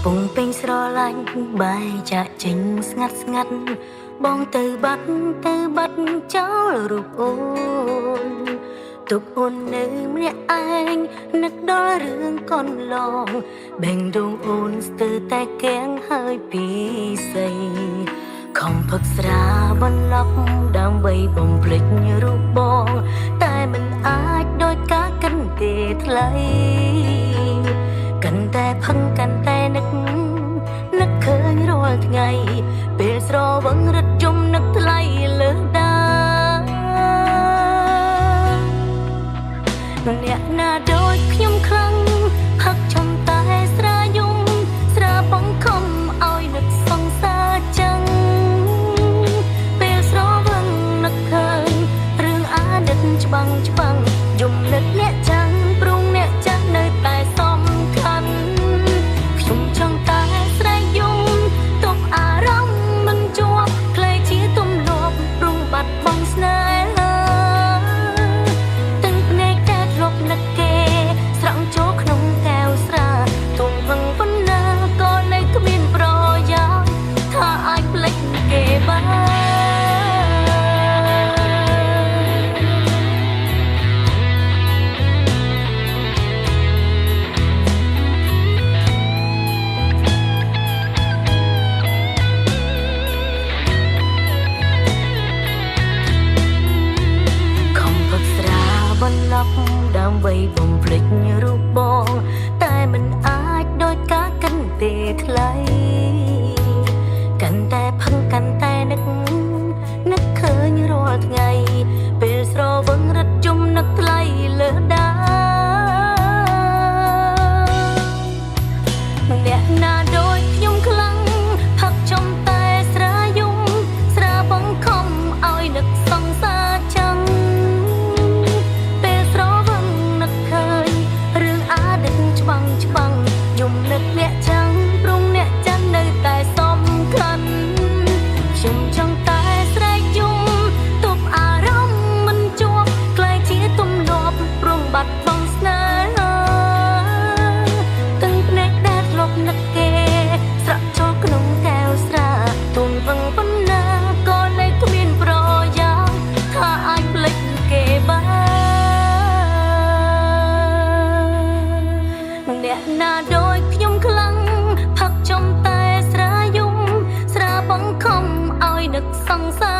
ពុងពេញស្រឡាញ់បែកចាក់ចេញស្ងាត់ស្ងាត់បងទៅបាត់ចោលរូបអូនទុកអូននៅម្នាក់ឯងនឹកដល់រឿងកូនឡងបែងដងអូនស្ទើរតែកៀងហើយពីស្អីខំផឹកស្រាបន្លប់ដើម្បីបំភ្លេចរូបបងតែមិនអាចដូចការកិនទេថ្លៃកាន់តែផឹងកាន់តែនឹកឃើញរាល់ថ្ងៃពេលស្រវឹងរត់ជុំនឹកថ្លៃលើដាអ្នកណាដូចខ្ញុំខ្លាំងផឹកចំតែស្រាយំស្រាបងខំឲ្យនឹកសង្សារចឹងពេលស្រវឹងនឹកឃើញរឿងអាណិតច្បាំងយំនឹកអ្នកចាំងព្រុងអ្នកចាំងនៅតែសំខាន់ខ្ញុំចង់តែស្រែកយំទុកអារម្មណ៍មិនជាប់ក្លែងជាទំលាប់ព្រុងបាត់បង់ស្នេហាទឹកភ្នែកតែធ្លាប់នឹកគេស្រង់ចូលក្នុងកែវស្រាទុំវឹងប៉ុណ្ណាក៏នៅគ្មានប្រយោជន៍ថាអាចភ្លេចគេបានដើម្បីបំភ្លេចរូបបងតែមិនអាចដូចការកិនទេថ្លៃកាន់តែផឹងកាន់តែនឹកឃើញរាល់ថ្ងៃពេលស្រវឹងរត់ជុំនឹកថ្លៃលើដាអ្នកណាដូចខ្ញុំខ្លាំងផឹកចំតែស្រាយំស្រាបងខំឲ្យនឹកសង្សារចឹងច្បាំងយំនឹកអ្នកចាំងព្រុងអ្នកចាំងនៅតែសំខាន់ខ្ញុំចង់តែស្រែកយំទប់អារម្មណ៍មិនជាប់ក្លែងជាទំលាប់ព្រុងបាត់បង់ស្នេហាទាំងភ្នែកដែលធ្លាប់នឹកគេស្រក់ចូលក្នុងកែវស្រាទុំវឹងប៉ុណ្ណាក៏នៅគ្មានប្រយោជន៍ថាអាចភ្លេចគេបានអ្នកណាដូចខ្ញុំខ្លាំងផឹកចំតែស្រាយំស្រាបងខំឲ្យនឹកសង្សារ